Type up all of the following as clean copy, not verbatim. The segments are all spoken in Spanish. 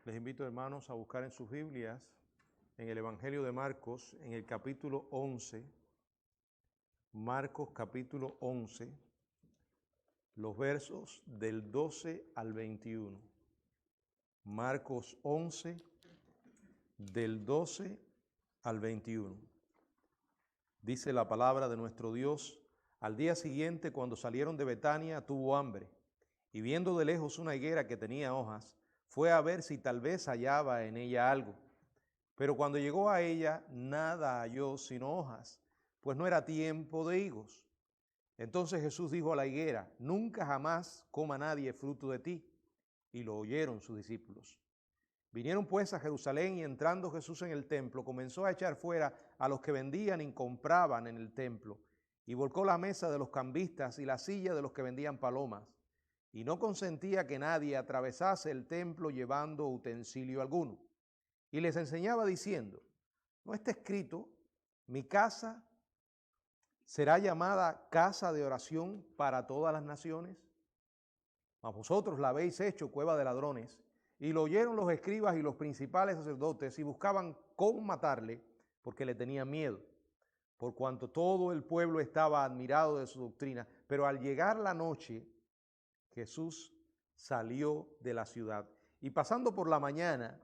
Les invito, hermanos, a buscar en sus Biblias, en el Evangelio de Marcos, en el capítulo 11, Marcos capítulo 11, los versos del 12 al 21. Marcos 11, del 12 al 21. Dice la palabra de nuestro Dios: al día siguiente, cuando salieron de Betania, tuvo hambre, y viendo de lejos una higuera que tenía hojas, fue a ver si tal vez hallaba en ella algo. Pero cuando llegó a ella, nada halló sino hojas, pues no era tiempo de higos. Entonces Jesús dijo a la higuera: nunca jamás coma nadie fruto de ti. Y lo oyeron sus discípulos. Vinieron pues a Jerusalén, y entrando Jesús en el templo, comenzó a echar fuera a los que vendían y compraban en el templo, y volcó la mesa de los cambistas y la silla de los que vendían palomas, y no consentía que nadie atravesase el templo llevando utensilio alguno. Y les enseñaba diciendo: ¿no está escrito, mi casa será llamada casa de oración para todas las naciones? Mas vosotros la habéis hecho cueva de ladrones. Y lo oyeron los escribas y los principales sacerdotes, y buscaban cómo matarle, porque le tenían miedo, por cuanto todo el pueblo estaba admirado de su doctrina. Pero al llegar la noche, Jesús salió de la ciudad, y pasando por la mañana,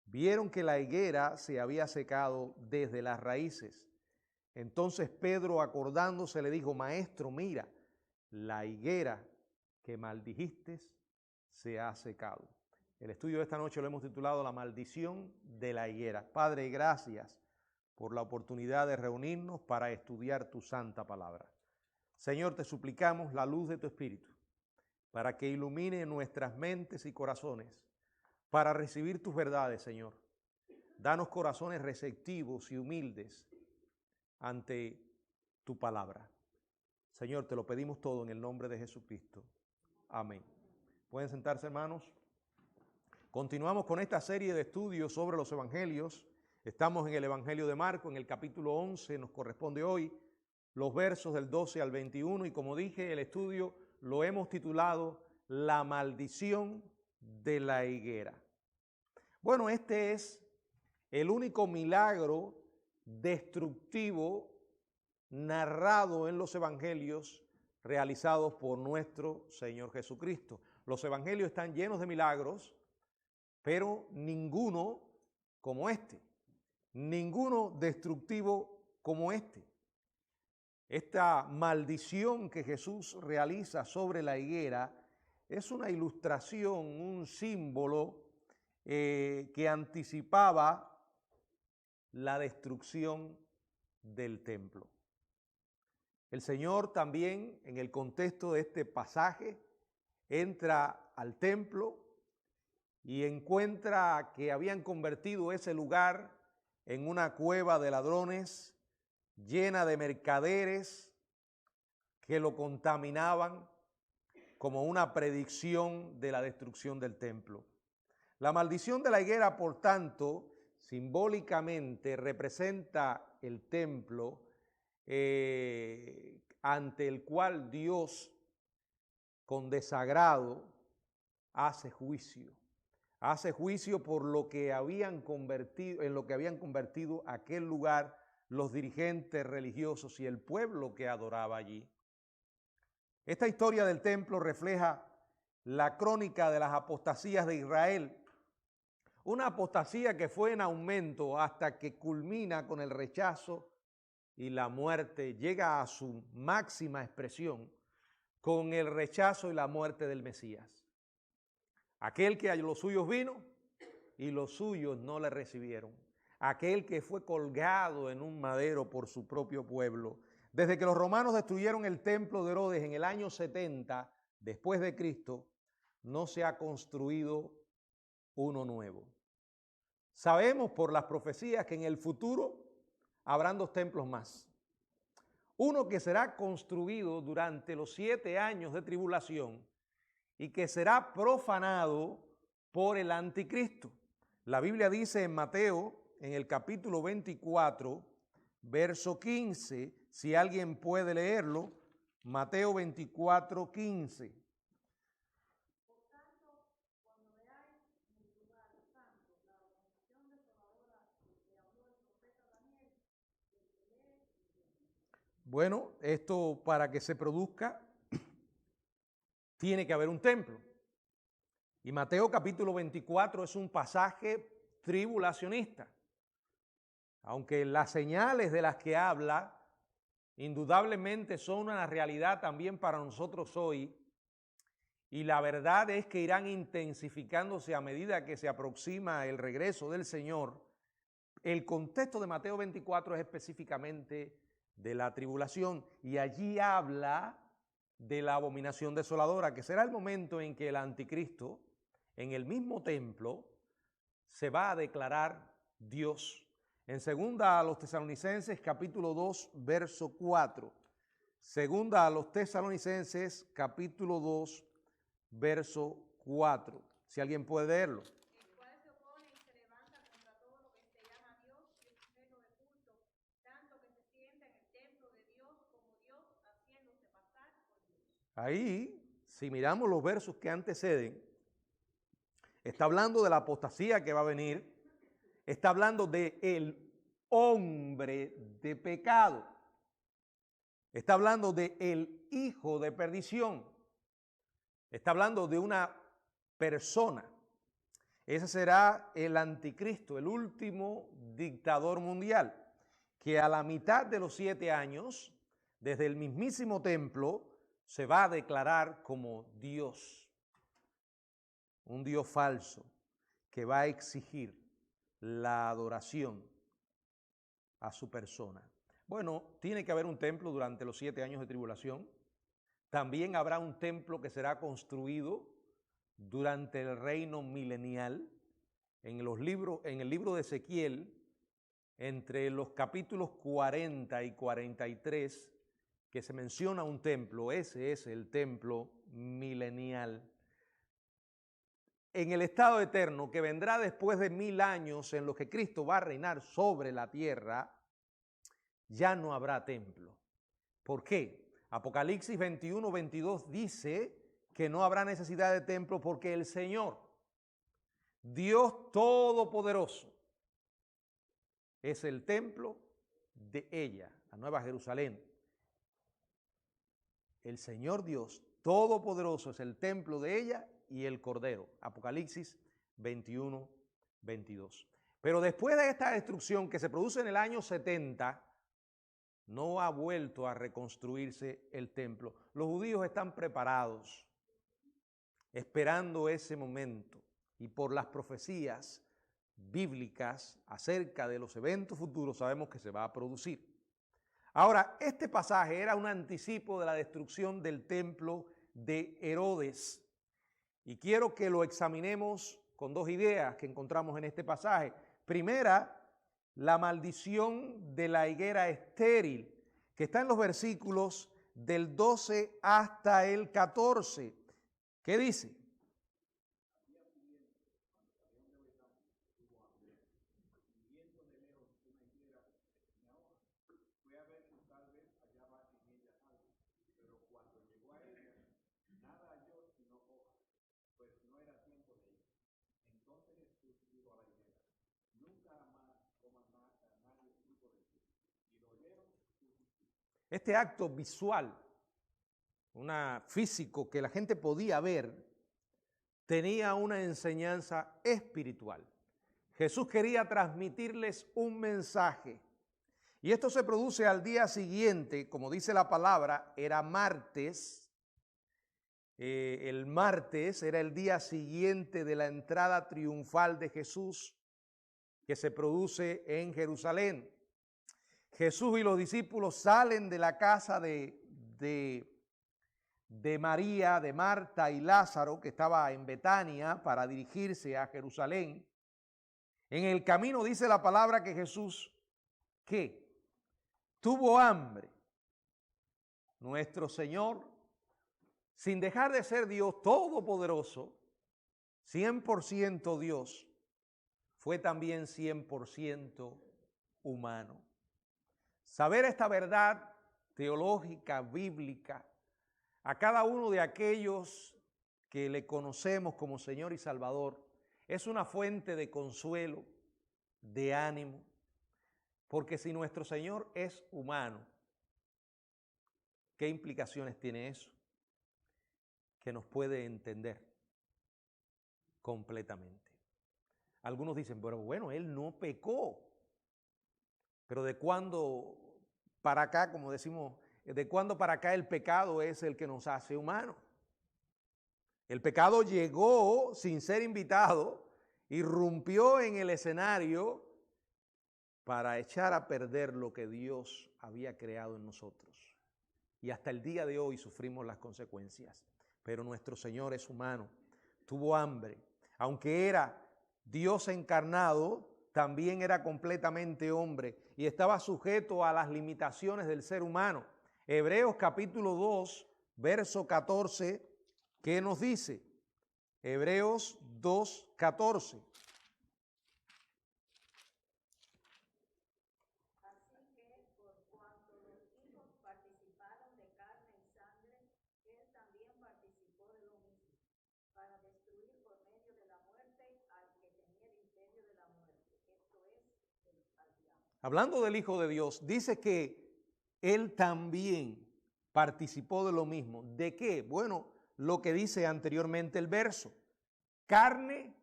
vieron que la higuera se había secado desde las raíces. Entonces Pedro, acordándose, le dijo: Maestro, mira, la higuera que maldijiste se ha secado. El estudio de esta noche lo hemos titulado La maldición de la higuera. Padre, gracias por la oportunidad de reunirnos para estudiar tu santa palabra. Señor, te suplicamos la luz de tu Espíritu para que ilumine nuestras mentes y corazones para recibir tus verdades, Señor. Danos corazones receptivos y humildes ante tu palabra. Señor, te lo pedimos todo en el nombre de Jesucristo. Amén. Pueden sentarse, hermanos. Continuamos con esta serie de estudios sobre los evangelios. Estamos en el Evangelio de Marcos, en el capítulo 11, nos corresponde hoy los versos del 12 al 21, y como dije, el estudio lo hemos titulado La maldición de la higuera. Bueno, este es el único milagro destructivo narrado en los evangelios realizados por nuestro Señor Jesucristo. Los evangelios están llenos de milagros, pero ninguno como este, ninguno destructivo como este. Esta maldición que Jesús realiza sobre la higuera es una ilustración, un símbolo que anticipaba la destrucción del templo. El Señor también, en el contexto de este pasaje, entra al templo y encuentra que habían convertido ese lugar en una cueva de ladrones, llena de mercaderes que lo contaminaban, como una predicción de la destrucción del templo. La maldición de la higuera, por tanto, simbólicamente representa el templo ante el cual Dios, con desagrado, hace juicio. Hace juicio por lo que habían convertido, en lo que habían convertido aquel lugar los dirigentes religiosos y el pueblo que adoraba allí. Esta historia del templo refleja la crónica de las apostasías de Israel. Una apostasía que fue en aumento hasta que culmina con el rechazo y la muerte, llega a su máxima expresión con el rechazo y la muerte del Mesías. Aquel que a los suyos vino y los suyos no le recibieron. Aquel que fue colgado en un madero por su propio pueblo. Desde que los romanos destruyeron el templo de Herodes en el año 70 después de Cristo, no se ha construido uno nuevo. Sabemos por las profecías que en el futuro habrán 2 templos más. Uno que será construido durante los 7 años de tribulación y que será profanado por el anticristo. La Biblia dice en Mateo, en el capítulo 24, verso 15, si alguien puede leerlo, Mateo 24:15. Bueno, esto para que se produzca tiene que haber un templo. Y Mateo capítulo 24 es un pasaje tribulacionista. Aunque las señales de las que habla indudablemente son una realidad también para nosotros hoy, y la verdad es que irán intensificándose a medida que se aproxima el regreso del Señor. El contexto de Mateo 24 es específicamente de la tribulación, y allí habla de la abominación desoladora, que será el momento en que el anticristo, en el mismo templo, se va a declarar Dios. En segunda a los Tesalonicenses capítulo 2 verso 4. Segunda a los Tesalonicenses capítulo 2 verso 4. Si alguien puede leerlo. El cual se opone y se levanta contra todo lo que se llama Dios y es sujeto de culto, tanto que se sienta en el templo de Dios como Dios, haciéndose pasar por Dios. Ahí, si miramos los versos que anteceden, está hablando de la apostasía que va a venir, está hablando de el hombre de pecado, está hablando de el hijo de perdición, está hablando de una persona. Ese será el anticristo, el último dictador mundial, que a la mitad de los 7 años, desde el mismísimo templo, se va a declarar como Dios, un Dios falso, que va a exigir la adoración a su persona. Bueno, tiene que haber un templo durante los 7 años de tribulación. También habrá un templo que será construido durante el reino milenial. En el libro de Ezequiel, entre los capítulos 40 y 43, que se menciona un templo, ese es el templo milenial. En el estado eterno que vendrá después de 1000 años en los que Cristo va a reinar sobre la tierra, ya no habrá templo. ¿Por qué? Apocalipsis 21, 22 dice que no habrá necesidad de templo porque el Señor, Dios Todopoderoso, es el templo de ella, la Nueva Jerusalén. El Señor Dios Todopoderoso es el templo de ella y el Cordero. Apocalipsis 21, 22. Pero después de esta destrucción que se produce en el año 70, no ha vuelto a reconstruirse el templo. Los judíos están preparados, esperando ese momento, y por las profecías bíblicas acerca de los eventos futuros sabemos que se va a producir. Ahora, este pasaje era un anticipo de la destrucción del templo de Herodes, y quiero que lo examinemos con 2 ideas que encontramos en este pasaje. Primera, la maldición de la higuera estéril, que está en los versículos del 12 hasta el 14. ¿Qué dice? Este acto visual, físico que la gente podía ver, tenía una enseñanza espiritual. Jesús quería transmitirles un mensaje. Y esto se produce al día siguiente, como dice la palabra, era martes. El martes era el día siguiente de la entrada triunfal de Jesús, que se produce en Jerusalén. Jesús y los discípulos salen de la casa de María, de Marta y Lázaro, que estaba en Betania, para dirigirse a Jerusalén. En el camino dice la palabra que Jesús, ¿qué? Tuvo hambre. Nuestro Señor, sin dejar de ser Dios Todopoderoso, 100% Dios, fue también 100% humano. Saber esta verdad teológica, bíblica, a cada uno de aquellos que le conocemos como Señor y Salvador, es una fuente de consuelo, de ánimo, porque si nuestro Señor es humano, ¿Qué implicaciones tiene eso? Que nos puede entender completamente. Algunos dicen, pero bueno, él no pecó. Pero ¿de cuándo para acá, como decimos, de cuándo para acá el pecado es el que nos hace humanos? El pecado llegó sin ser invitado, irrumpió en el escenario para echar a perder lo que Dios había creado en nosotros. Y hasta el día de hoy sufrimos las consecuencias. Pero nuestro Señor es humano, tuvo hambre. Aunque era Dios encarnado, también era completamente hombre y estaba sujeto a las limitaciones del ser humano. Hebreos capítulo 2, verso 14, ¿qué nos dice? Hebreos 2, 14. Así que, por cuanto los hijos participaron de carne y sangre, él también participó de lo mismo, para destruir por medio de la muerte al que tenía el imperio de la muerte, esto es, al diablo. Hablando del Hijo de Dios, dice que él también participó de lo mismo. ¿De qué? Bueno, lo que dice anteriormente el verso, carne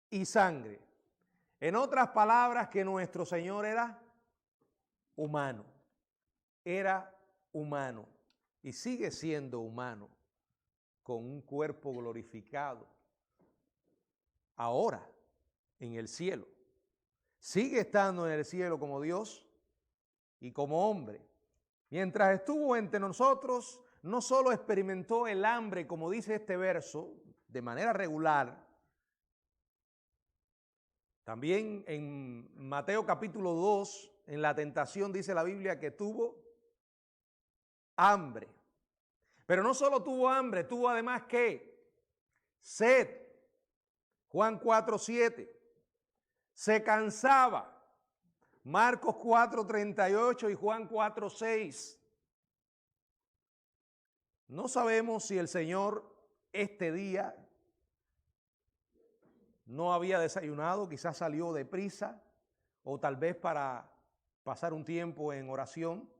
y sangre. En otras palabras, que nuestro Señor era humano, era humano y sigue siendo humano con un cuerpo glorificado ahora en el cielo. Sigue estando en el cielo como Dios y como hombre. Mientras estuvo entre nosotros, no solo experimentó el hambre, como dice este verso, de manera regular. También en Mateo capítulo 2, en la tentación dice la Biblia que tuvo hambre. Pero no solo tuvo hambre, tuvo además ¿qué? Sed. Juan 4:7. Se cansaba. Marcos 4:38 y Juan 4:6. No sabemos si el Señor este día no había desayunado, quizás salió deprisa o tal vez para pasar un tiempo en oración.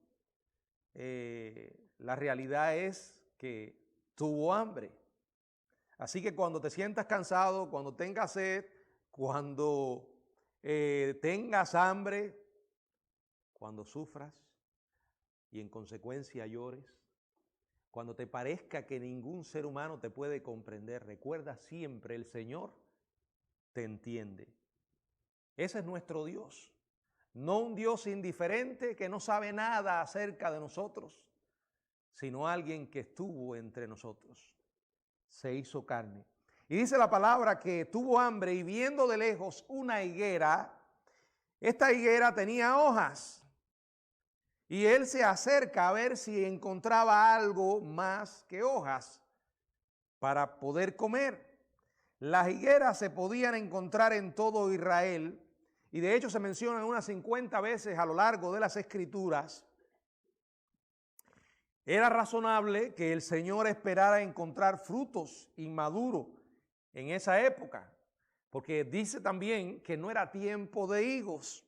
La realidad es que tuvo hambre. Así que cuando te sientas cansado, cuando tengas sed, cuando tengas hambre, cuando sufras y en consecuencia llores, cuando te parezca que ningún ser humano te puede comprender, recuerda siempre, el Señor te entiende. Ese es nuestro Dios. No un Dios indiferente que no sabe nada acerca de nosotros, sino alguien que estuvo entre nosotros, se hizo carne. Y dice la palabra que tuvo hambre y viendo de lejos una higuera, esta higuera tenía hojas. Y él se acerca a ver si encontraba algo más que hojas para poder comer. Las higueras se podían encontrar en todo Israel y de hecho se mencionan unas 50 veces a lo largo de las Escrituras. Era razonable que el Señor esperara encontrar frutos inmaduros en esa época, porque dice también que no era tiempo de higos.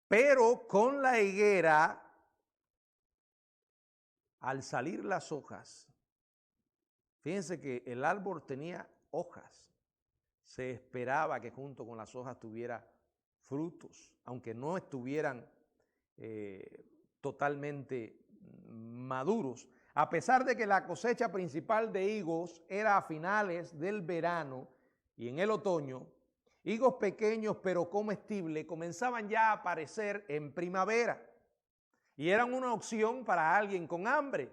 Pero con la higuera, al salir las hojas, fíjense que el árbol tenía hojas. Se esperaba que junto con las hojas tuviera frutos, aunque no estuvieran totalmente maduros. A pesar de que la cosecha principal de higos era a finales del verano y en el otoño, higos pequeños pero comestibles comenzaban ya a aparecer en primavera y eran una opción para alguien con hambre,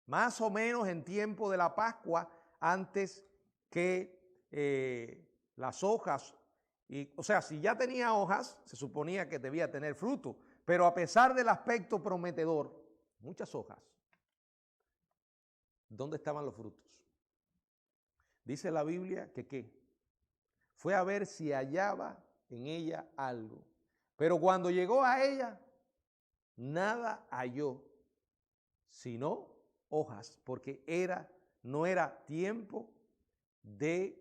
más o menos en tiempo de la Pascua, antes que las hojas, o sea, si ya tenía hojas, se suponía que debía tener fruto, pero a pesar del aspecto prometedor, muchas hojas, ¿dónde estaban los frutos? Dice la Biblia que ¿qué? Fue a ver si hallaba en ella algo, pero cuando llegó a ella, nada halló, sino hojas, porque no era tiempo de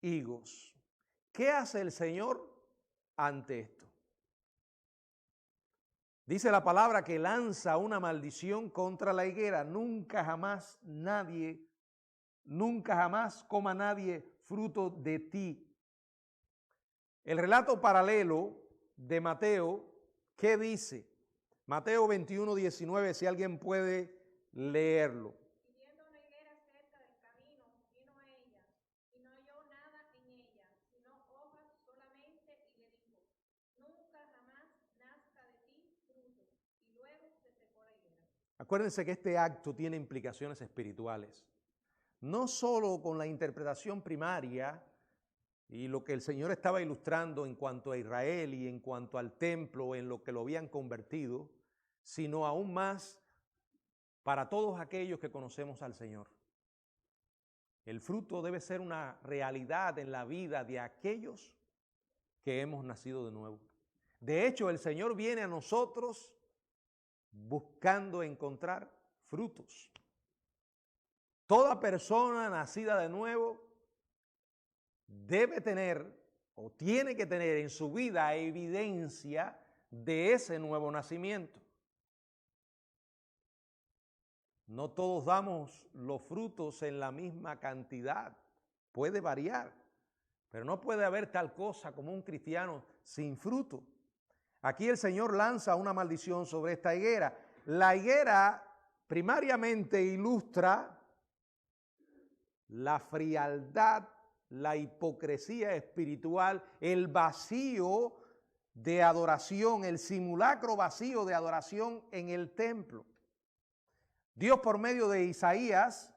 higos. ¿Qué hace el Señor ante esto? Dice la palabra que lanza una maldición contra la higuera. Nunca jamás coma nadie fruto de ti. El relato paralelo de Mateo, ¿qué dice? Mateo 21:19, si alguien puede leerlo. Y viendo una higuera cerca del camino, vino a ella, y no halló nada en ella, sino hojas solamente, y le dijo: nunca jamás nazca de ti fruto. Y luego se secó la higuera. Acuérdense que este acto tiene implicaciones espirituales. No solo con la interpretación primaria y lo que el Señor estaba ilustrando en cuanto a Israel y en cuanto al templo, en lo que lo habían convertido, sino aún más para todos aquellos que conocemos al Señor. El fruto debe ser una realidad en la vida de aquellos que hemos nacido de nuevo. De hecho, el Señor viene a nosotros buscando encontrar frutos. Toda persona nacida de nuevo debe tener o tiene que tener en su vida evidencia de ese nuevo nacimiento. No todos damos los frutos en la misma cantidad, puede variar, pero no puede haber tal cosa como un cristiano sin fruto. Aquí el Señor lanza una maldición sobre esta higuera. La higuera primariamente ilustra la frialdad, la hipocresía espiritual, el vacío de adoración, el simulacro vacío de adoración en el templo. Dios, por medio de Isaías,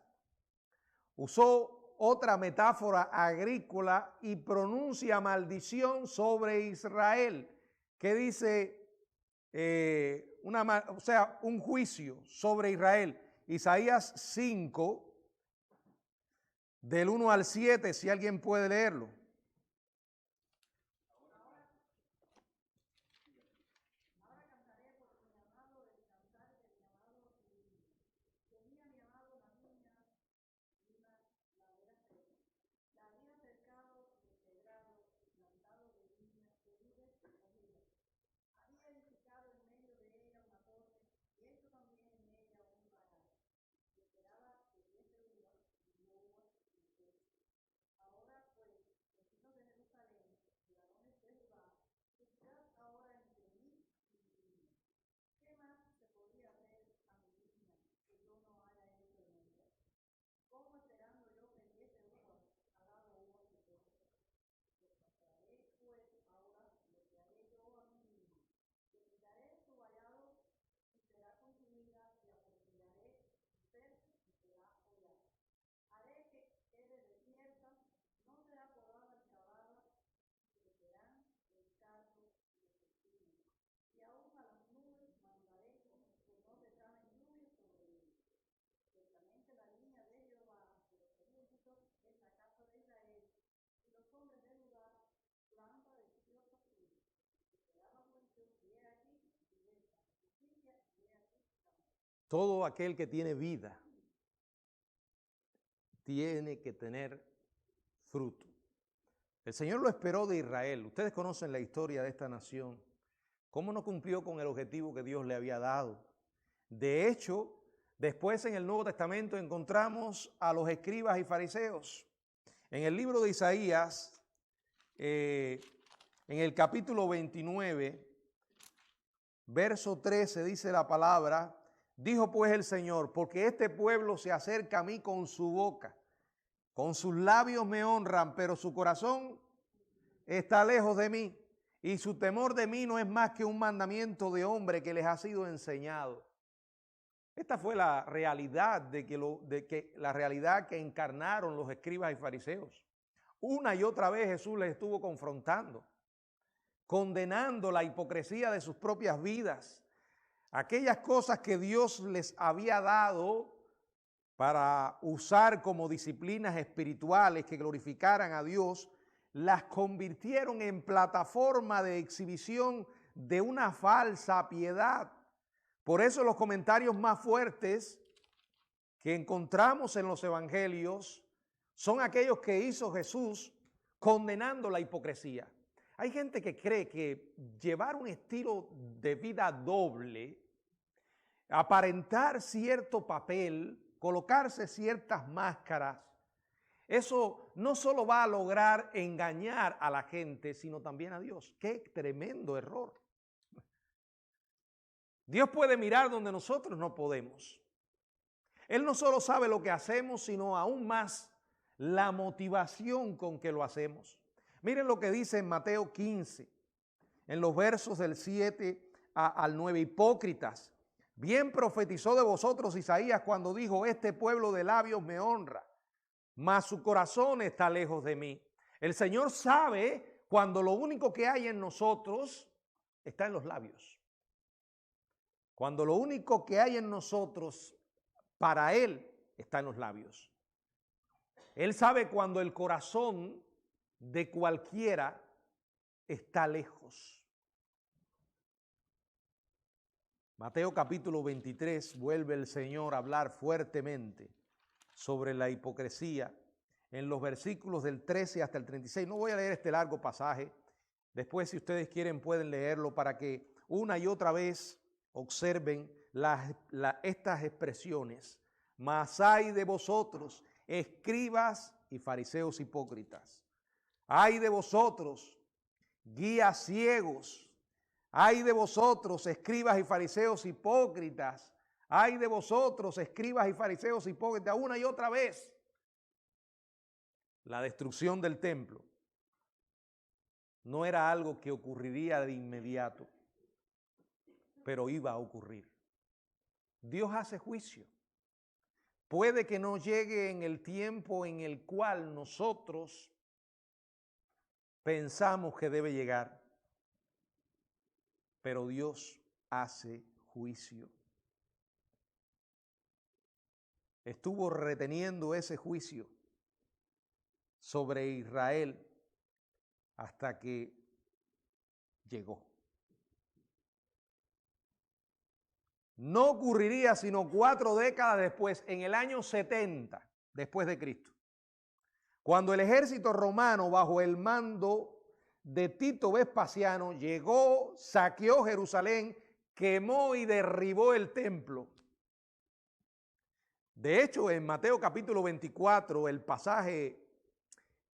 usó otra metáfora agrícola y pronuncia maldición sobre Israel, que dice un juicio sobre Israel. Isaías 5, del 1 al 7, si alguien puede leerlo. Todo aquel que tiene vida tiene que tener fruto. El Señor lo esperó de Israel. Ustedes conocen la historia de esta nación. Cómo no cumplió con el objetivo que Dios le había dado. De hecho, después en el Nuevo Testamento encontramos a los escribas y fariseos. En el libro de Isaías, en el capítulo 29, verso 13, dice la palabra: dijo pues el Señor, porque este pueblo se acerca a mí con su boca, con sus labios me honran, pero su corazón está lejos de mí, y su temor de mí no es más que un mandamiento de hombre que les ha sido enseñado. Esta fue la realidad la realidad que encarnaron los escribas y fariseos. Una y otra vez Jesús les estuvo confrontando, condenando la hipocresía de sus propias vidas. Aquellas cosas que Dios les había dado para usar como disciplinas espirituales que glorificaran a Dios, las convirtieron en plataforma de exhibición de una falsa piedad. Por eso los comentarios más fuertes que encontramos en los evangelios son aquellos que hizo Jesús condenando la hipocresía. Hay gente que cree que llevar un estilo de vida doble, aparentar cierto papel, colocarse ciertas máscaras, eso no solo va a lograr engañar a la gente, sino también a Dios. ¡Qué tremendo error! Dios puede mirar donde nosotros no podemos. Él no solo sabe lo que hacemos, sino aún más la motivación con que lo hacemos. Miren lo que dice en Mateo 15, en los versos del 7 al 9. Hipócritas, bien profetizó de vosotros Isaías cuando dijo: este pueblo de labios me honra, mas su corazón está lejos de mí. El Señor sabe cuando lo único que hay en nosotros está en los labios. Cuando lo único que hay en nosotros para Él está en los labios. Él sabe cuando el corazón de cualquiera está lejos. Mateo capítulo 23 vuelve el Señor a hablar fuertemente sobre la hipocresía en los versículos del 13 hasta el 36. No voy a leer este largo pasaje. Después, si ustedes quieren, pueden leerlo para que una y otra vez observen estas expresiones. Mas ay de vosotros, escribas y fariseos hipócritas. Ay de vosotros, guías ciegos. Ay de vosotros, escribas y fariseos hipócritas. Ay de vosotros, escribas y fariseos hipócritas. Una y otra vez. La destrucción del templo no era algo que ocurriría de inmediato, pero iba a ocurrir. Dios hace juicio. Puede que no llegue en el tiempo en el cual nosotros pensamos que debe llegar, pero Dios hace juicio. Estuvo reteniendo ese juicio sobre Israel hasta que llegó. No ocurriría sino 4 décadas después, en el año 70 después de Cristo, cuando el ejército romano bajo el mando de Tito Vespasiano llegó, saqueó Jerusalén, quemó y derribó el templo. De hecho, en Mateo capítulo 24, el pasaje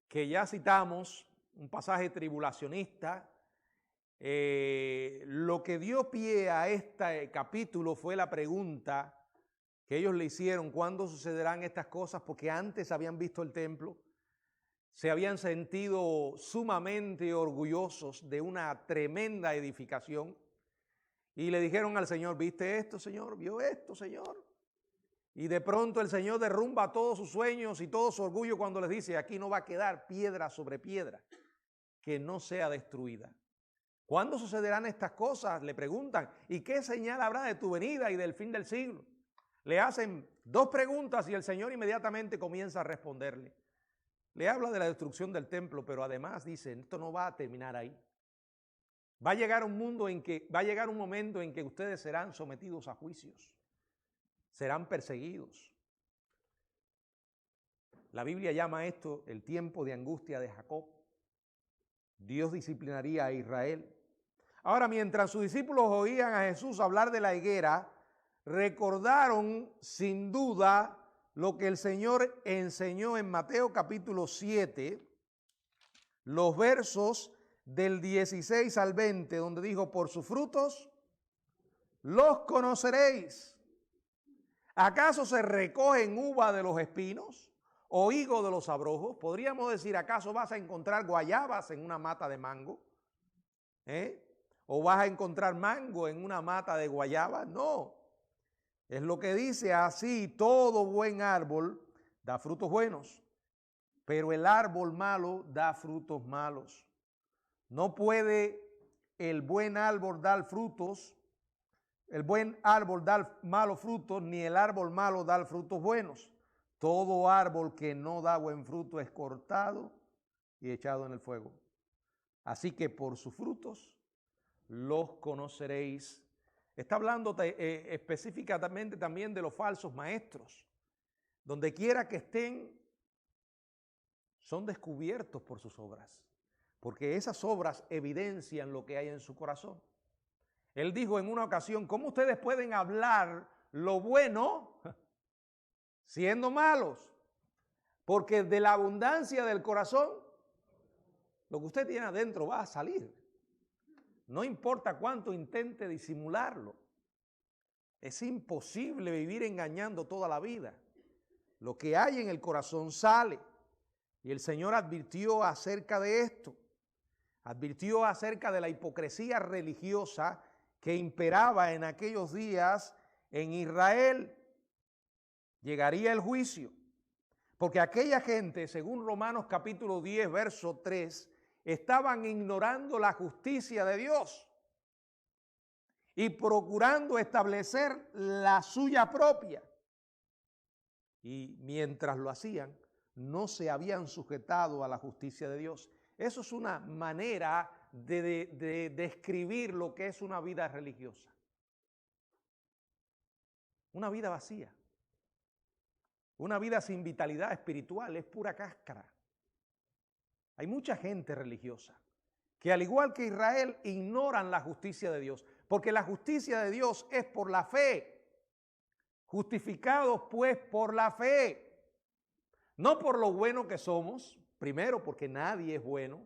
que ya citamos, un pasaje tribulacionista, lo que dio pie a este capítulo fue la pregunta que ellos le hicieron: ¿cuándo sucederán estas cosas? Porque antes habían visto el templo, se habían sentido sumamente orgullosos de una tremenda edificación y le dijeron al Señor: ¿viste esto, Señor? ¿Vio esto, Señor? Y de pronto el Señor derrumba todos sus sueños y todo su orgullo cuando les dice: aquí no va a quedar piedra sobre piedra que no sea destruida. ¿Cuándo sucederán estas cosas? Le preguntan. ¿Y qué señal habrá de tu venida y del fin del siglo? Le hacen 2 preguntas y el Señor inmediatamente comienza a responderle. Le habla de la destrucción del templo, pero además dice: esto no va a terminar ahí. Va a llegar un momento en que ustedes serán sometidos a juicios, serán perseguidos. La Biblia llama esto el tiempo de angustia de Jacob. Dios disciplinaría a Israel. Ahora, mientras sus discípulos oían a Jesús hablar de la higuera, recordaron sin duda lo que el Señor enseñó en Mateo capítulo 7, los versos del 16 al 20, donde dijo: por sus frutos los conoceréis. ¿Acaso se recogen uva de los espinos o higo de los abrojos? Podríamos decir: ¿acaso vas a encontrar guayabas en una mata de mango? ¿O vas a encontrar mango en una mata de guayaba? No. Es lo que dice: así todo buen árbol da frutos buenos, pero el árbol malo da frutos malos. No puede el buen árbol dar frutos, el buen árbol dar malos frutos, ni el árbol malo dar frutos buenos. Todo árbol que no da buen fruto es cortado y echado en el fuego. Así que por sus frutos los conoceréis. Está hablando específicamente también de los falsos maestros. Donde quiera que estén, son descubiertos por sus obras. porque esas obras evidencian lo que hay en su corazón. Él dijo en una ocasión, ¿cómo ustedes pueden hablar lo bueno siendo malos? Porque de la abundancia del corazón, lo que usted tiene adentro va a salir. No importa cuánto intente disimularlo. Es imposible vivir engañando toda la vida. Lo que hay en el corazón sale. Y el Señor advirtió acerca de esto. Advirtió acerca de la hipocresía religiosa que imperaba en aquellos días en Israel. Llegaría el juicio. Porque aquella gente, según Romanos capítulo 10, verso 3, estaban ignorando la justicia de Dios y procurando establecer la suya propia. Y mientras lo hacían, no se habían sujetado a la justicia de Dios. Eso es una manera de describir lo que es una vida religiosa. Una vida vacía. Una vida sin vitalidad espiritual, es pura cáscara. Hay mucha gente religiosa que, al igual que Israel, ignoran la justicia de Dios, porque la justicia de Dios es por la fe. Justificados pues por la fe, no por lo bueno que somos, primero porque nadie es bueno,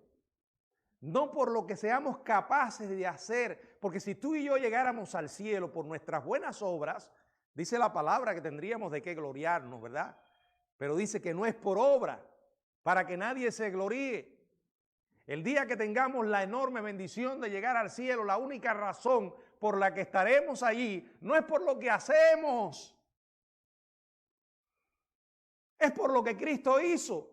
no por lo que seamos capaces de hacer, porque si tú y yo llegáramos al cielo por nuestras buenas obras, dice la palabra que tendríamos de qué gloriarnos, ¿verdad? Pero dice que no es por obra, para que nadie se gloríe. El día que tengamos la enorme bendición de llegar al cielo, la única razón por la que estaremos allí no es por lo que hacemos, es por lo que Cristo hizo.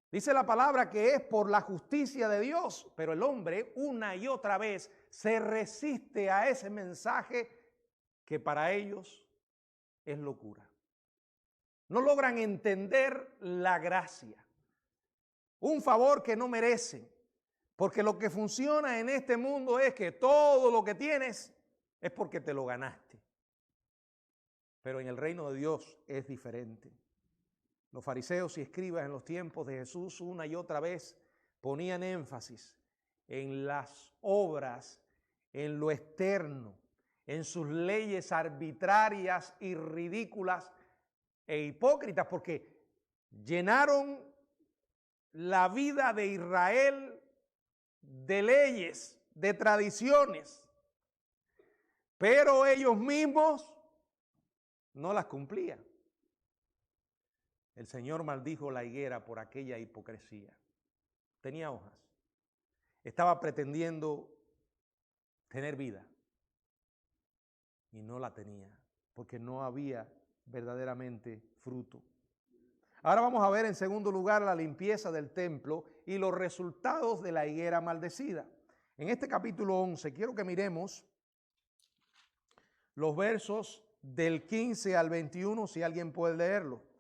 Dice la palabra que es por la justicia de Dios, pero el hombre una y otra vez se resiste a ese mensaje que para ellos es locura. No logran entender la gracia, un favor que no merecen, porque lo que funciona en este mundo es que todo lo que tienes es porque te lo ganaste. Pero en el reino de Dios es diferente. Los fariseos y escribas en los tiempos de Jesús una y otra vez ponían énfasis en las obras, en lo externo, en sus leyes arbitrarias y ridículas e hipócritas, porque llenaron la vida de Israel de leyes, de tradiciones, pero ellos mismos no las cumplían. El Señor maldijo la higuera por aquella hipocresía. Tenía hojas. Estaba pretendiendo tener vida y no la tenía porque no había verdaderamente fruto. Ahora vamos a ver en segundo lugar la limpieza del templo y los resultados de la higuera maldecida. En este capítulo 11 quiero que miremos los versos del 15 al 21, si alguien puede leerlo.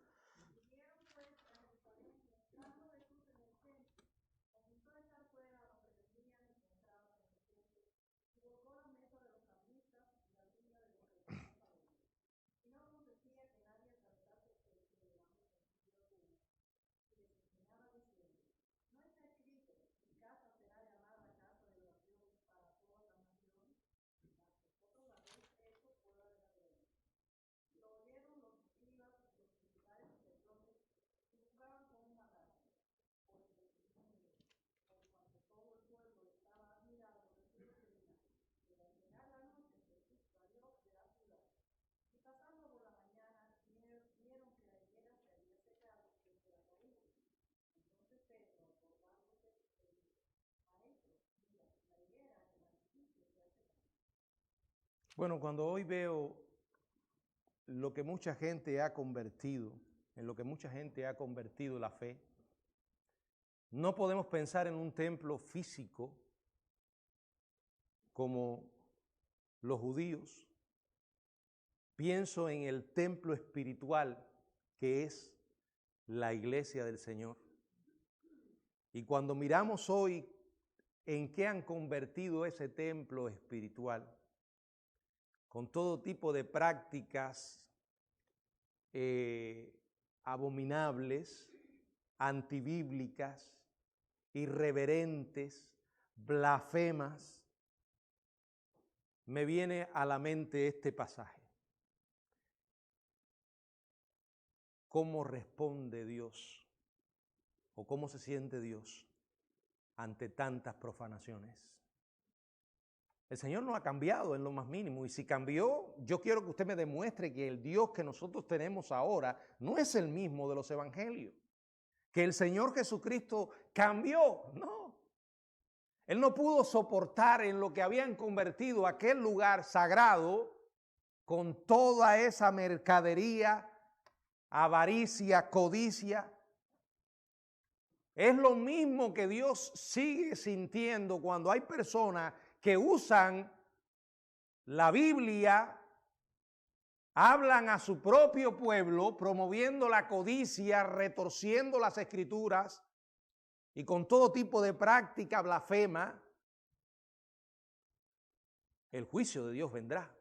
Bueno, cuando hoy veo lo que mucha gente ha convertido, en lo que mucha gente ha convertido la fe, no podemos pensar en un templo físico como los judíos. Pienso en el templo espiritual que es la iglesia del Señor. Y cuando miramos hoy en qué han convertido ese templo espiritual, con todo tipo de prácticas abominables, antibíblicas, irreverentes, blasfemas, me viene a la mente este pasaje. ¿Cómo responde Dios o cómo se siente Dios ante tantas profanaciones? El Señor no ha cambiado en lo más mínimo, y si cambió, yo quiero que usted me demuestre que el Dios que nosotros tenemos ahora no es el mismo de los evangelios, que el Señor Jesucristo cambió. No, Él no pudo soportar en lo que habían convertido aquel lugar sagrado con toda esa mercadería, avaricia, codicia. Es lo mismo que Dios sigue sintiendo cuando hay personas que usan la Biblia, hablan a su propio pueblo, promoviendo la codicia, retorciendo las escrituras y con todo tipo de práctica blasfema. El juicio de Dios vendrá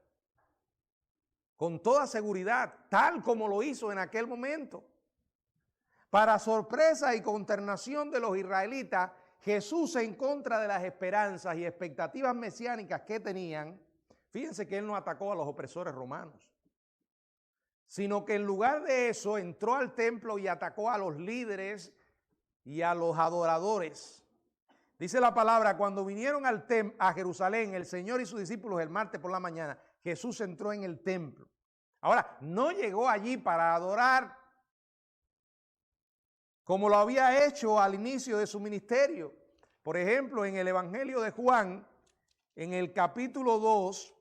con toda seguridad, tal como lo hizo en aquel momento. Para sorpresa y consternación de los israelitas, Jesús, en contra de las esperanzas y expectativas mesiánicas que tenían, fíjense que Él no atacó a los opresores romanos, sino que en lugar de eso entró al templo y atacó a los líderes y a los adoradores. Dice la palabra, cuando vinieron a Jerusalén, el Señor y sus discípulos el martes por la mañana, Jesús entró en el templo. Ahora, no llegó allí para adorar como lo había hecho al inicio de su ministerio. Por ejemplo, en el Evangelio de Juan, en el capítulo 2,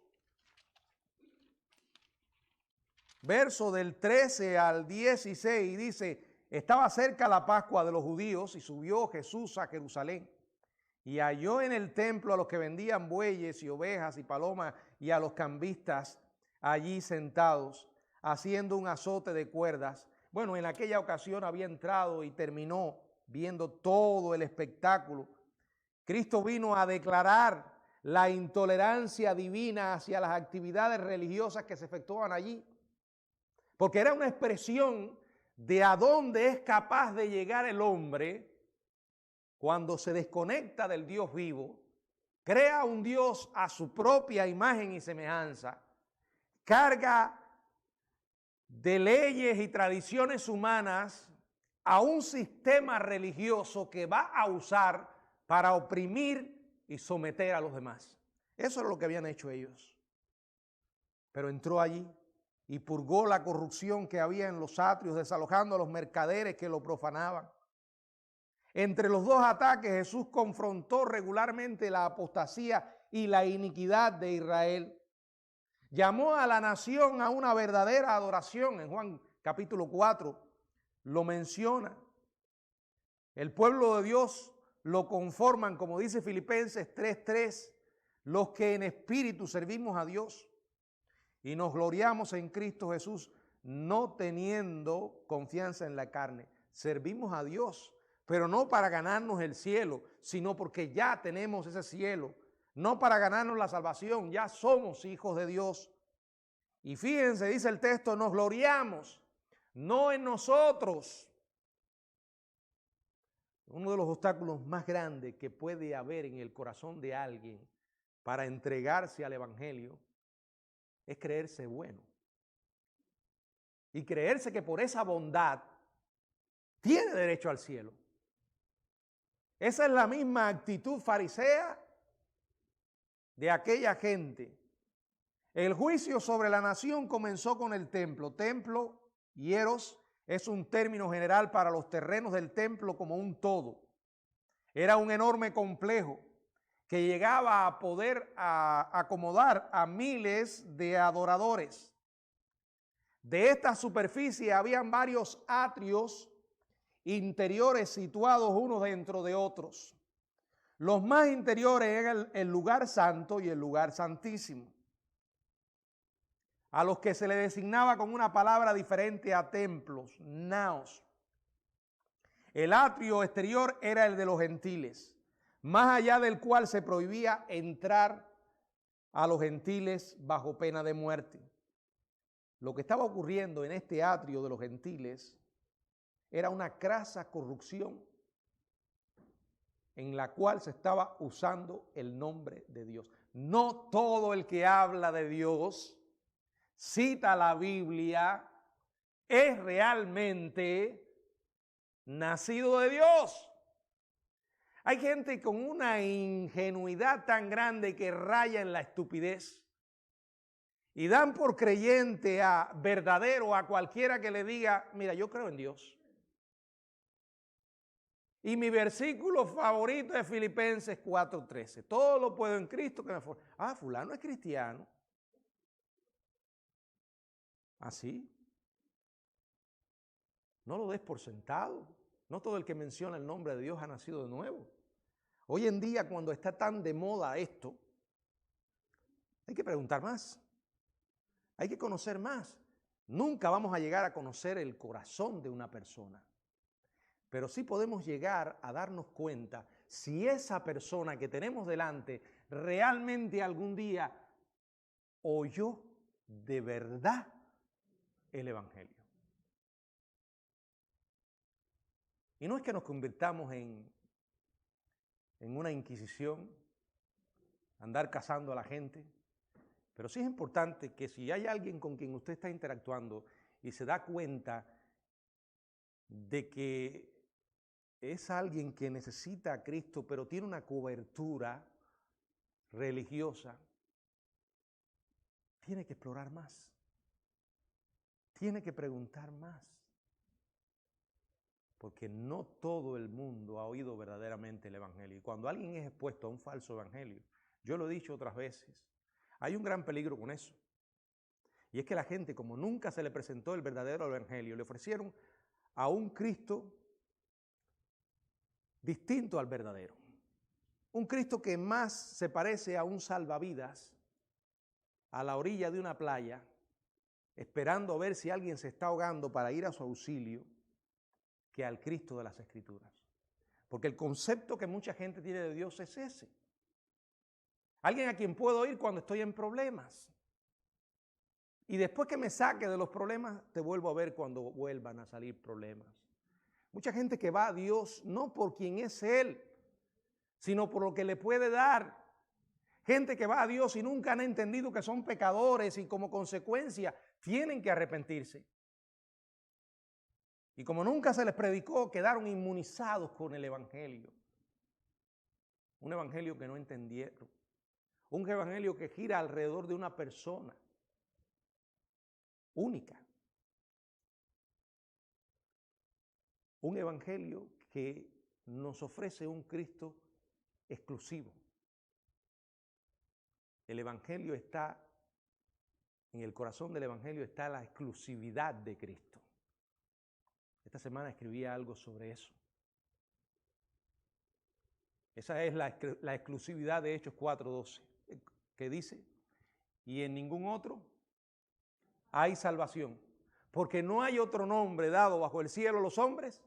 verso del 13 al 16, dice, estaba cerca la Pascua de los judíos y subió Jesús a Jerusalén y halló en el templo a los que vendían bueyes y ovejas y palomas y a los cambistas allí sentados, haciendo un azote de cuerdas. Bueno, en aquella ocasión había entrado y terminó viendo todo el espectáculo. Cristo vino a declarar la intolerancia divina hacia las actividades religiosas que se efectuaban allí, porque era una expresión de a dónde es capaz de llegar el hombre cuando se desconecta del Dios vivo, crea un Dios a su propia imagen y semejanza, carga de leyes y tradiciones humanas a un sistema religioso que va a usar para oprimir y someter a los demás. Eso es lo que habían hecho ellos. Pero entró allí y purgó la corrupción que había en los atrios, desalojando a los mercaderes que lo profanaban. Entre los dos ataques, Jesús confrontó regularmente la apostasía y la iniquidad de Israel. Llamó a la nación a una verdadera adoración. En Juan capítulo 4 lo menciona. El pueblo de Dios lo conforman, como dice Filipenses 3:3, los que en espíritu servimos a Dios y nos gloriamos en Cristo Jesús, no teniendo confianza en la carne. Servimos a Dios, pero no para ganarnos el cielo, sino porque ya tenemos ese cielo. No para ganarnos la salvación, ya somos hijos de Dios. Y fíjense, dice el texto, nos gloriamos, no en nosotros. Uno de los obstáculos más grandes que puede haber en el corazón de alguien para entregarse al Evangelio es creerse bueno. Y creerse que por esa bondad tiene derecho al cielo. Esa es la misma actitud farisea de aquella gente. El juicio sobre la nación comenzó con el templo. Templo, hieros, es un término general para los terrenos del templo como un todo. Era un enorme complejo que llegaba a poder acomodar a miles de adoradores. De esta superficie habían varios atrios interiores situados unos dentro de otros. Los más interiores eran el lugar santo y el lugar santísimo, a los que se le designaba con una palabra diferente a templos, naos. El atrio exterior era el de los gentiles, más allá del cual se prohibía entrar a los gentiles bajo pena de muerte. Lo que estaba ocurriendo en este atrio de los gentiles era una crasa corrupción. en la cual se estaba usando el nombre de Dios. No todo el que habla de Dios, cita la Biblia, es realmente nacido de Dios. Hay gente con una ingenuidad tan grande que raya en la estupidez y dan por creyente a verdadero a cualquiera que le diga, mira, yo creo en Dios. Y mi versículo favorito es Filipenses 4:13. Todo lo puedo en Cristo que me fortalece. Ah, fulano es cristiano. Así. No lo des por sentado. No todo el que menciona el nombre de Dios ha nacido de nuevo. Hoy en día, cuando está tan de moda esto, hay que preguntar más. Hay que conocer más. Nunca vamos a llegar a conocer el corazón de una persona. Pero sí podemos llegar a darnos cuenta si esa persona que tenemos delante realmente algún día oyó de verdad el Evangelio. Y no es que nos convirtamos en una inquisición, andar cazando a la gente, pero sí es importante que si hay alguien con quien usted está interactuando y se da cuenta de que es alguien que necesita a Cristo, pero tiene una cobertura religiosa, tiene que explorar más, tiene que preguntar más, porque no todo el mundo ha oído verdaderamente el Evangelio. Y cuando alguien es expuesto a un falso Evangelio, yo lo he dicho otras veces, hay un gran peligro con eso. Y es que la gente, como nunca se le presentó el verdadero Evangelio, le ofrecieron a un Cristo distinto al verdadero. Un Cristo que más se parece a un salvavidas a la orilla de una playa, esperando a ver si alguien se está ahogando para ir a su auxilio, que al Cristo de las Escrituras. Porque el concepto que mucha gente tiene de Dios es ese. Alguien a quien puedo ir cuando estoy en problemas. Y después que me saque de los problemas, te vuelvo a ver cuando vuelvan a salir problemas. Mucha gente que va a Dios no por quien es Él, sino por lo que le puede dar. Gente que va a Dios y nunca han entendido que son pecadores y como consecuencia tienen que arrepentirse. Y como nunca se les predicó, quedaron inmunizados con el Evangelio. Un Evangelio que no entendieron. Un Evangelio que gira alrededor de una persona única. Un Evangelio que nos ofrece un Cristo exclusivo. El Evangelio está, en el corazón del Evangelio está la exclusividad de Cristo. Esta semana escribía algo sobre eso. Esa es la exclusividad de Hechos 4:12, que dice, y en ningún otro hay salvación, porque no hay otro nombre dado bajo el cielo a los hombres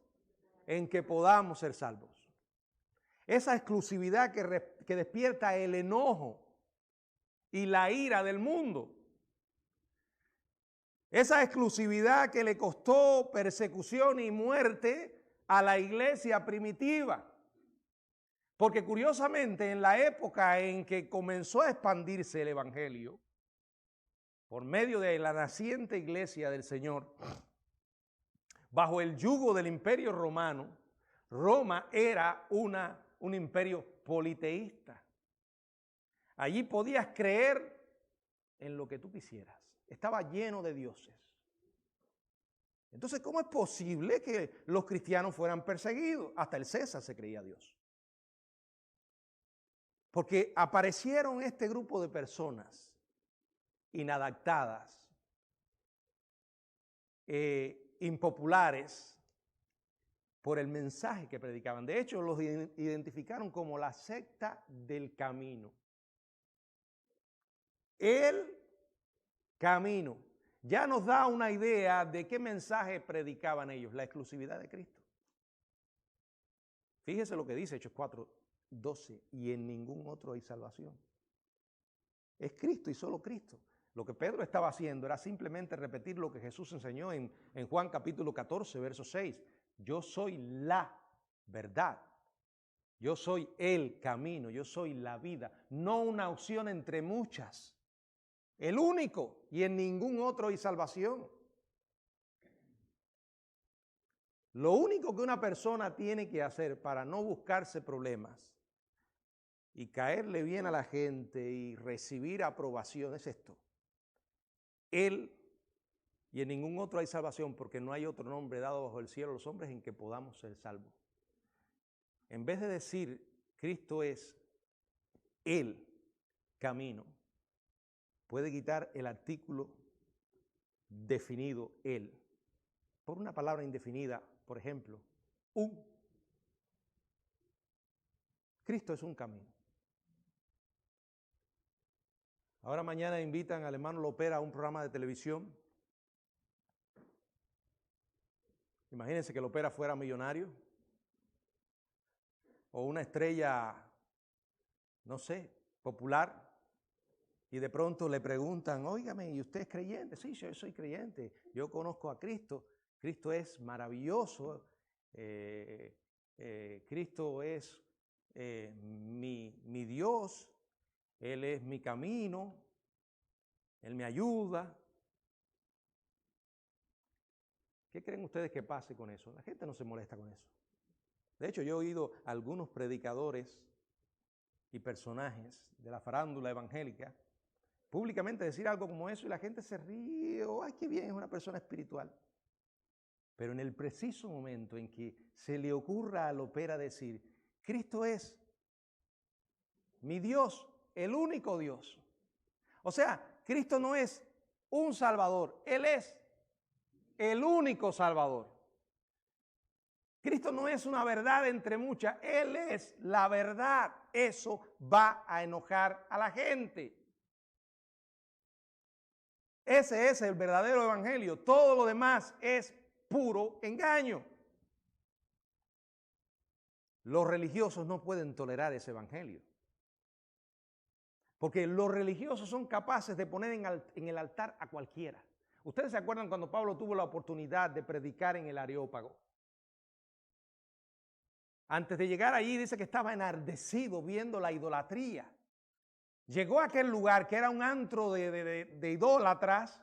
en que podamos ser salvos. Esa exclusividad que despierta el enojo y la ira del mundo. Esa exclusividad que le costó persecución y muerte a la iglesia primitiva. Porque curiosamente en la época en que comenzó a expandirse el Evangelio, por medio de la naciente iglesia del Señor, bajo el yugo del Imperio Romano, Roma era un imperio politeísta. Allí podías creer en lo que tú quisieras. Estaba lleno de dioses. Entonces, ¿cómo es posible que los cristianos fueran perseguidos? Hasta el César se creía Dios. Porque aparecieron este grupo de personas inadaptadas, impopulares, por el mensaje que predicaban. De hecho, los identificaron como la secta del camino. El camino. Ya nos da una idea de qué mensaje predicaban ellos, la exclusividad de Cristo. Fíjese lo que dice Hechos 4:12, y en ningún otro hay salvación. Es Cristo y solo Cristo. Lo que Pedro estaba haciendo era simplemente repetir lo que Jesús enseñó en Juan capítulo 14, verso 6. Yo soy la verdad. Yo soy el camino, yo soy la vida, no una opción entre muchas. El único, y en ningún otro hay salvación. Lo único que una persona tiene que hacer para no buscarse problemas y caerle bien a la gente y recibir aprobación es esto. Él y en ningún otro hay salvación, porque no hay otro nombre dado bajo el cielo a los hombres en que podamos ser salvos. En vez de decir Cristo es el camino, puede quitar el artículo definido él por una palabra indefinida, por ejemplo, un. Cristo es un camino. Ahora mañana invitan al hermano Lopera a un programa de televisión. Imagínense que Lopera fuera millonario o una estrella, no sé, popular, y de pronto le preguntan, óigame, ¿y usted es creyente? Sí, yo soy creyente, yo conozco a Cristo, Cristo es maravilloso, Cristo es mi Dios, Él es mi camino, Él me ayuda. ¿Qué creen ustedes que pase con eso? La gente no se molesta con eso. De hecho, yo he oído a algunos predicadores y personajes de la farándula evangélica públicamente decir algo como eso y la gente se ríe, ¡ay, qué bien, es una persona espiritual! Pero en el preciso momento en que se le ocurra a Lopera decir, Cristo es mi Dios, el único Dios. O sea, Cristo no es un Salvador, Él es el único Salvador. Cristo no es una verdad entre muchas, Él es la verdad. Eso va a enojar a la gente. Ese es el verdadero evangelio. Todo lo demás es puro engaño. Los religiosos no pueden tolerar ese evangelio. Porque los religiosos son capaces de poner en el altar a cualquiera. ¿Ustedes se acuerdan cuando Pablo tuvo la oportunidad de predicar en el Areópago? Antes de llegar allí dice que estaba enardecido viendo la idolatría. Llegó a aquel lugar que era un antro de idólatras.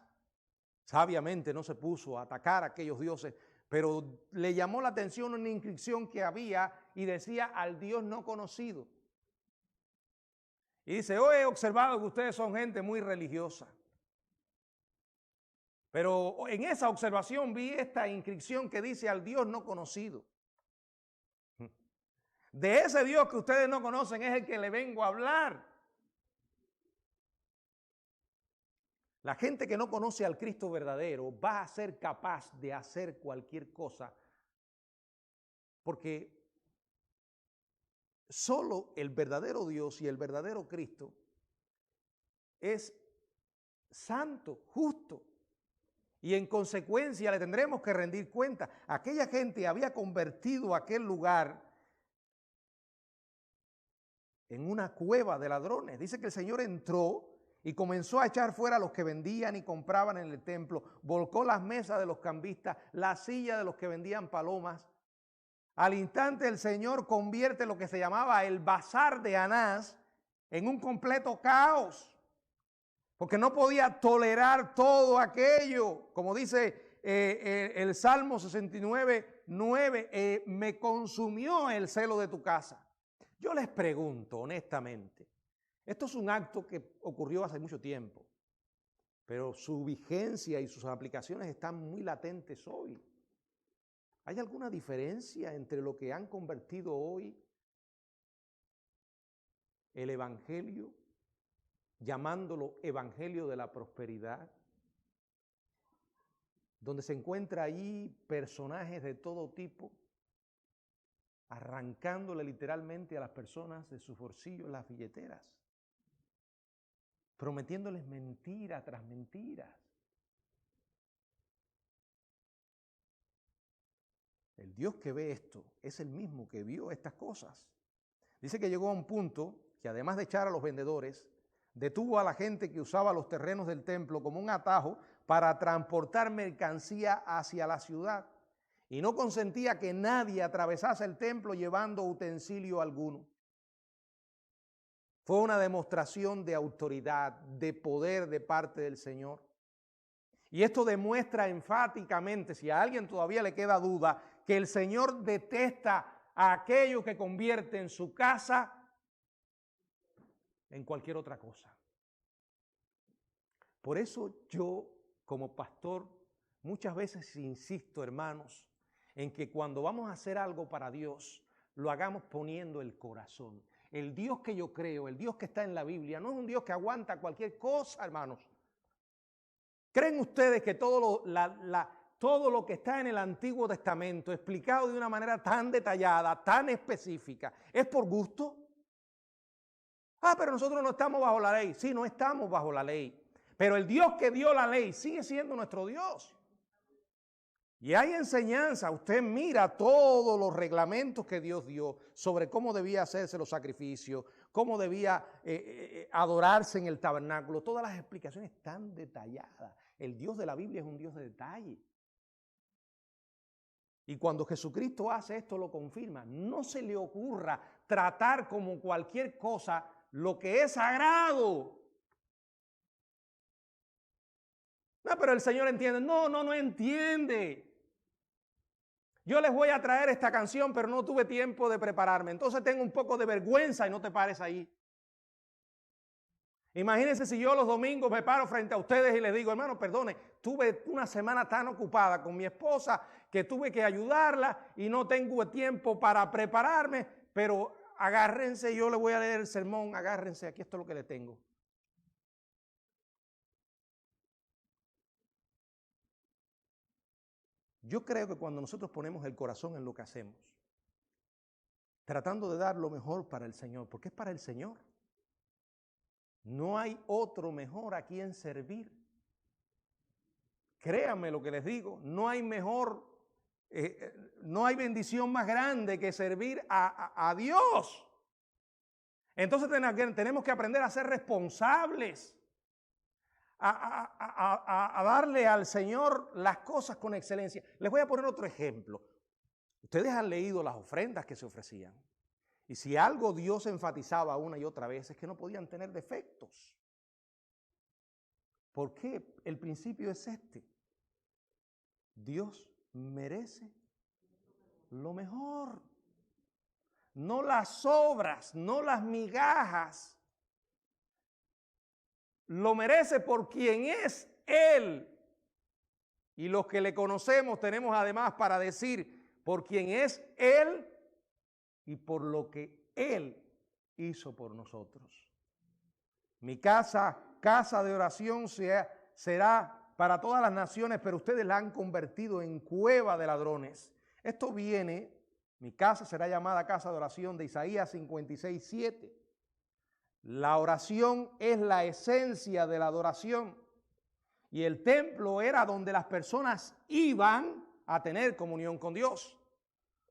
Sabiamente no se puso a atacar a aquellos dioses, pero le llamó la atención una inscripción que había y decía al Dios no conocido. Y dice, hoy he observado que ustedes son gente muy religiosa. Pero en esa observación vi esta inscripción que dice al Dios no conocido. De ese Dios que ustedes no conocen es el que le vengo a hablar. La gente que no conoce al Cristo verdadero va a ser capaz de hacer cualquier cosa porque solo el verdadero Dios y el verdadero Cristo es santo, justo. Y en consecuencia le tendremos que rendir cuenta. Aquella gente había convertido aquel lugar en una cueva de ladrones. Dice que el Señor entró y comenzó a echar fuera a los que vendían y compraban en el templo. Volcó las mesas de los cambistas, la silla de los que vendían palomas. Al instante el Señor convierte lo que se llamaba el bazar de Anás en un completo caos. Porque no podía tolerar todo aquello. Como dice el Salmo 69:9, me consumió el celo de tu casa. Yo les pregunto honestamente, esto es un acto que ocurrió hace mucho tiempo, pero su vigencia y sus aplicaciones están muy latentes hoy. ¿Hay alguna diferencia entre lo que han convertido hoy el evangelio, llamándolo evangelio de la prosperidad, donde se encuentra ahí personajes de todo tipo, arrancándole literalmente a las personas de sus bolsillos las billeteras, prometiéndoles mentira tras mentiras? El Dios que ve esto es el mismo que vio estas cosas. Dice que llegó a un punto que además de echar a los vendedores, detuvo a la gente que usaba los terrenos del templo como un atajo para transportar mercancía hacia la ciudad. y no consentía que nadie atravesase el templo llevando utensilio alguno. Fue una demostración de autoridad, de poder de parte del Señor. Y esto demuestra enfáticamente, si a alguien todavía le queda duda, que el Señor detesta a aquellos que convierten su casa en cualquier otra cosa. Por eso yo, como pastor, muchas veces insisto, hermanos, en que cuando vamos a hacer algo para Dios, lo hagamos poniendo el corazón. El Dios que yo creo, el Dios que está en la Biblia, no es un Dios que aguanta cualquier cosa, hermanos. ¿Creen ustedes que todo lo que está en el Antiguo Testamento, explicado de una manera tan detallada, tan específica, es por gusto? Pero nosotros no estamos bajo la ley. Sí, no estamos bajo la ley. Pero el Dios que dio la ley sigue siendo nuestro Dios. Y hay enseñanza. Usted mira todos los reglamentos que Dios dio sobre cómo debía hacerse los sacrificios, cómo debía adorarse en el tabernáculo. Todas las explicaciones tan detalladas. El Dios de la Biblia es un Dios de detalle. Y cuando Jesucristo hace esto, lo confirma. No se le ocurra tratar como cualquier cosa lo que es sagrado. No, pero el Señor entiende. No entiende. Yo les voy a traer esta canción, pero no tuve tiempo de prepararme. Entonces tengo un poco de vergüenza y no te pares ahí. Imagínense si yo los domingos me paro frente a ustedes y les digo, hermano, perdone, tuve una semana tan ocupada con mi esposa que tuve que ayudarla y no tengo tiempo para prepararme, pero agárrense, yo les voy a leer el sermón, agárrense, aquí esto es lo que le tengo. Yo creo que cuando nosotros ponemos el corazón en lo que hacemos, tratando de dar lo mejor para el Señor, porque es para el Señor. No hay otro mejor a quien servir. Créanme lo que les digo, no hay mejor, no hay bendición más grande que servir a Dios. Entonces tenemos que aprender a ser responsables, a darle al Señor las cosas con excelencia. Les voy a poner otro ejemplo. Ustedes han leído las ofrendas que se ofrecían. Y si algo Dios enfatizaba una y otra vez es que no podían tener defectos. ¿Por qué? El principio es este. Dios merece lo mejor. No las obras, no las migajas. Lo merece por quien es Él. Y los que le conocemos tenemos además para decir por quien es Él y por lo que Él hizo por nosotros. Mi casa de oración será para todas las naciones, pero ustedes la han convertido en cueva de ladrones. Esto viene, mi casa será llamada casa de oración, de Isaías 56:7. La oración es la esencia de la adoración. Y el templo era donde las personas iban a tener comunión con Dios.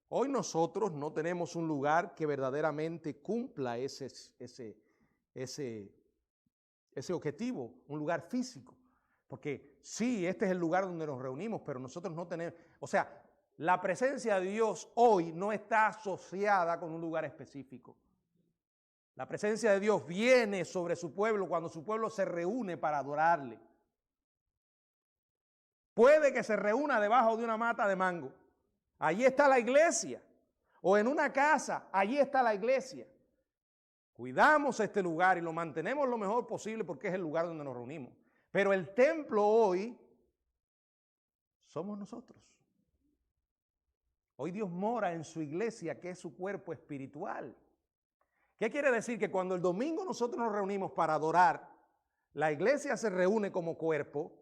Hoy nosotros no tenemos un lugar que verdaderamente cumpla ese objetivo, un lugar físico. Porque sí, este es el lugar donde nos reunimos, pero nosotros no tenemos, o sea, la presencia de Dios hoy no está asociada con un lugar específico. La presencia de Dios viene sobre su pueblo cuando su pueblo se reúne para adorarle. Puede que se reúna debajo de una mata de mango. Allí está la iglesia. O en una casa, allí está la iglesia. Cuidamos este lugar y lo mantenemos lo mejor posible porque es el lugar donde nos reunimos. Pero el templo hoy somos nosotros. Hoy Dios mora en su iglesia, que es su cuerpo espiritual. ¿Qué quiere decir? Que cuando el domingo nosotros nos reunimos para adorar, la iglesia se reúne como cuerpo,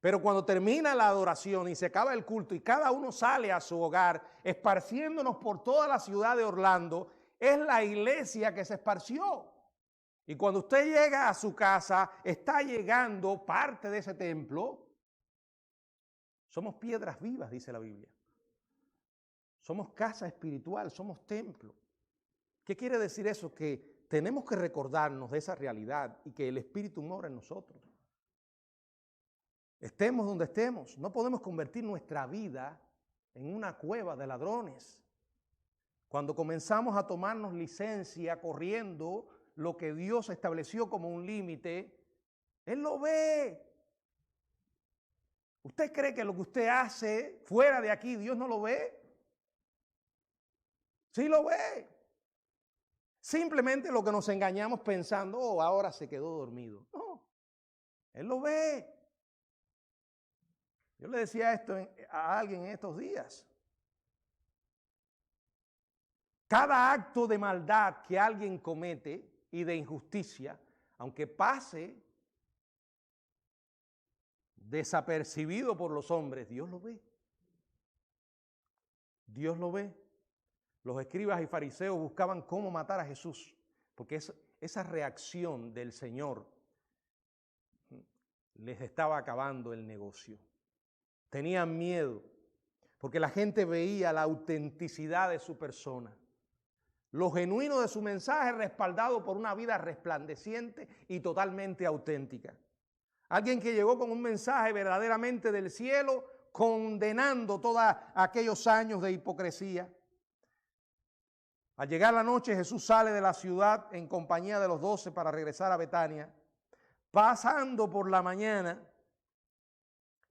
pero cuando termina la adoración y se acaba el culto y cada uno sale a su hogar, esparciéndonos por toda la ciudad de Orlando, es la iglesia que se esparció. Y cuando usted llega a su casa, está llegando parte de ese templo. Somos piedras vivas, dice la Biblia. Somos casa espiritual, somos templo. ¿Qué quiere decir eso? Que tenemos que recordarnos de esa realidad y que el Espíritu mora en nosotros. Estemos donde estemos, no podemos convertir nuestra vida en una cueva de ladrones. Cuando comenzamos a tomarnos licencia corriendo lo que Dios estableció como un límite, Él lo ve. ¿Usted cree que lo que usted hace fuera de aquí, Dios no lo ve? Sí lo ve. Simplemente lo que nos engañamos pensando, oh, ahora se quedó dormido. No, Él lo ve. Yo le decía esto a alguien en estos días. Cada acto de maldad que alguien comete y de injusticia, aunque pase desapercibido por los hombres, Dios lo ve. Dios lo ve. Los escribas y fariseos buscaban cómo matar a Jesús, porque esa reacción del Señor les estaba acabando el negocio. Tenían miedo, porque la gente veía la autenticidad de su persona, lo genuino de su mensaje respaldado por una vida resplandeciente y totalmente auténtica. Alguien que llegó con un mensaje verdaderamente del cielo, condenando todos aquellos años de hipocresía. Al llegar la noche, Jesús sale de la ciudad en compañía de los 12 para regresar a Betania. Pasando por la mañana,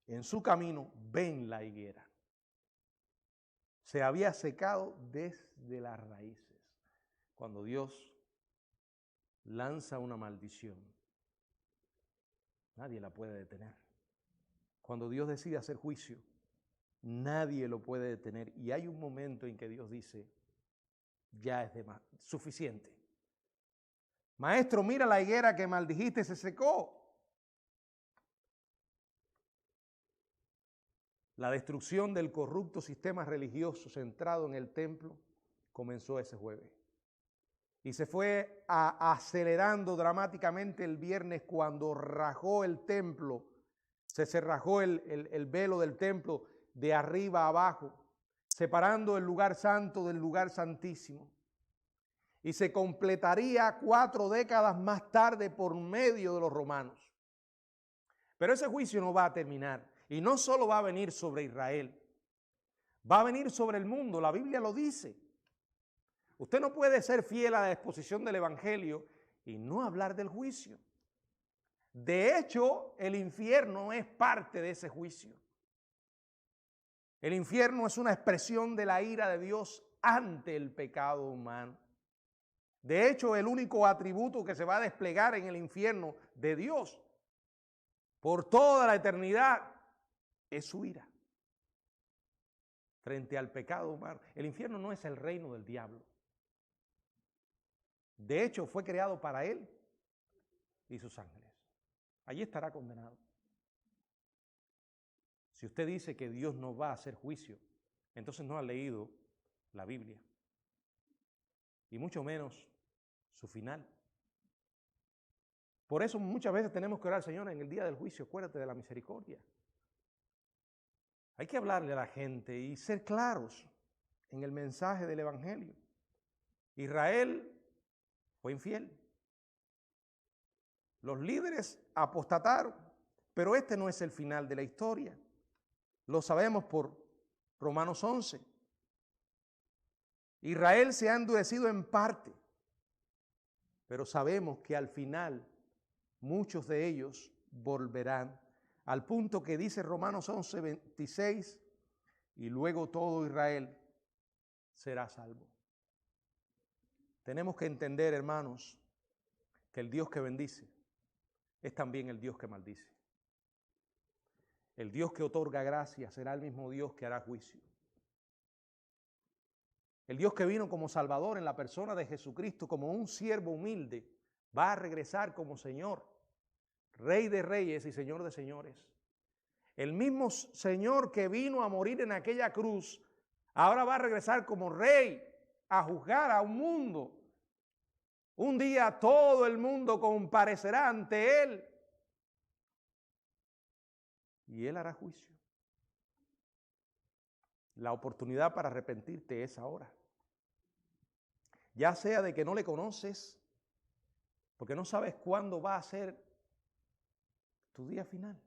en su camino, ven la higuera. Se había secado desde las raíces. Cuando Dios lanza una maldición, nadie la puede detener. Cuando Dios decide hacer juicio, nadie lo puede detener. Y hay un momento en que Dios dice, ya es suficiente. Maestro, mira la higuera que maldijiste, se secó. La destrucción del corrupto sistema religioso centrado en el templo comenzó ese jueves. Y se fue acelerando dramáticamente el viernes cuando rajó el templo, se rajó el velo del templo de arriba a abajo, separando el lugar santo del lugar santísimo. Y se completaría 4 décadas más tarde por medio de los romanos. Pero ese juicio no va a terminar. Y no solo va a venir sobre Israel, va a venir sobre el mundo. La Biblia lo dice. Usted no puede ser fiel a la exposición del Evangelio y no hablar del juicio. De hecho, el infierno es parte de ese juicio. El infierno es una expresión de la ira de Dios ante el pecado humano. De hecho, el único atributo que se va a desplegar en el infierno de Dios por toda la eternidad es su ira frente al pecado humano. El infierno no es el reino del diablo. De hecho, fue creado para él y sus ángeles. Allí estará condenado. Si usted dice que Dios no va a hacer juicio, entonces no ha leído la Biblia. Y mucho menos su final. Por eso muchas veces tenemos que orar, Señor, en el día del juicio, acuérdate de la misericordia. Hay que hablarle a la gente y ser claros en el mensaje del Evangelio. Israel fue infiel. Los líderes apostataron, pero este no es el final de la historia. Lo sabemos por Romanos 11. Israel se ha endurecido en parte, pero sabemos que al final muchos de ellos volverán, al punto que dice Romanos 11:26, y luego todo Israel será salvo. Tenemos que entender, hermanos, que el Dios que bendice es también el Dios que maldice. El Dios que otorga gracia será el mismo Dios que hará juicio. El Dios que vino como Salvador en la persona de Jesucristo, como un siervo humilde, va a regresar como Señor, Rey de reyes y Señor de señores. El mismo Señor que vino a morir en aquella cruz, ahora va a regresar como Rey a juzgar a un mundo. Un día todo el mundo comparecerá ante Él y Él hará juicio. La oportunidad para arrepentirte es ahora. Ya sea de que no le conoces, porque no sabes cuándo va a ser tu día final.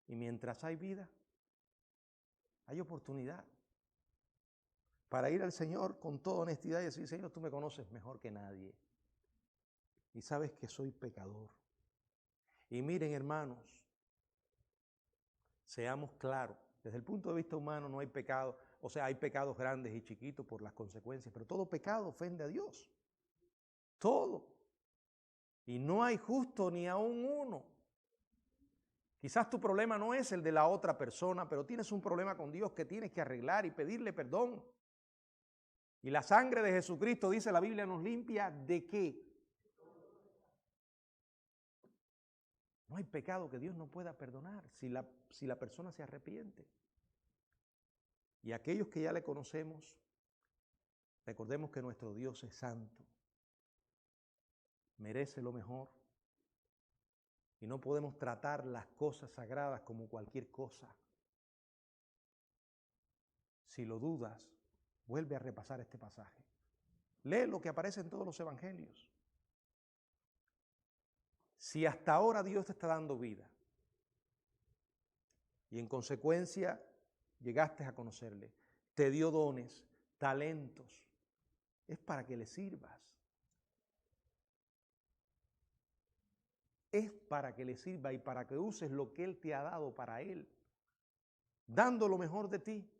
Y mientras hay vida, Hay oportunidad para ir al Señor con toda honestidad y decir, Señor, tú me conoces mejor que nadie. Y sabes que soy pecador. Y miren, hermanos, seamos claros. Desde el punto de vista humano no hay pecado. O sea, hay pecados grandes y chiquitos por las consecuencias, pero todo pecado ofende a Dios. Todo. Y no hay justo ni aún uno. Quizás tu problema no es el de la otra persona, pero tienes un problema con Dios que tienes que arreglar y pedirle perdón. Y la sangre de Jesucristo, dice la Biblia, nos limpia ¿de qué? No hay pecado que Dios no pueda perdonar si la persona se arrepiente. Y aquellos que ya le conocemos, recordemos que nuestro Dios es santo, merece lo mejor. Y no podemos tratar las cosas sagradas como cualquier cosa. Si lo dudas, vuelve a repasar este pasaje. Lee lo que aparece en todos los evangelios. Si hasta ahora Dios te está dando vida y en consecuencia llegaste a conocerle, te dio dones, talentos, es para que le sirvas. Es para que le sirva y para que uses lo que Él te ha dado para Él, dando lo mejor de ti.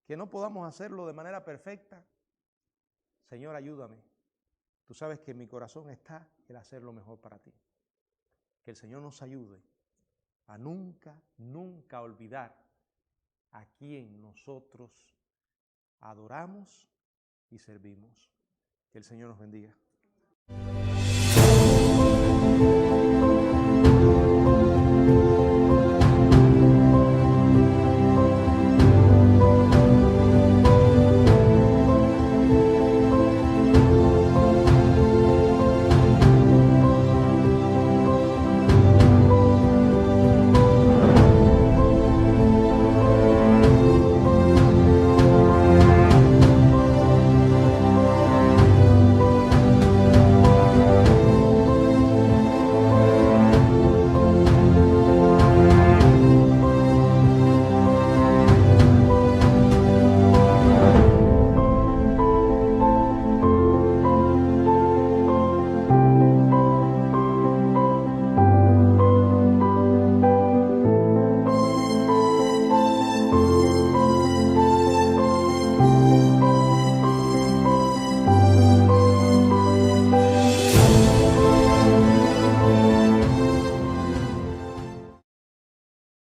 Que no podamos hacerlo de manera perfecta. Señor, ayúdame. Tú sabes que en mi corazón está el hacer lo mejor para ti. Que el Señor nos ayude a nunca, nunca olvidar a quien nosotros adoramos y servimos. Que el Señor nos bendiga.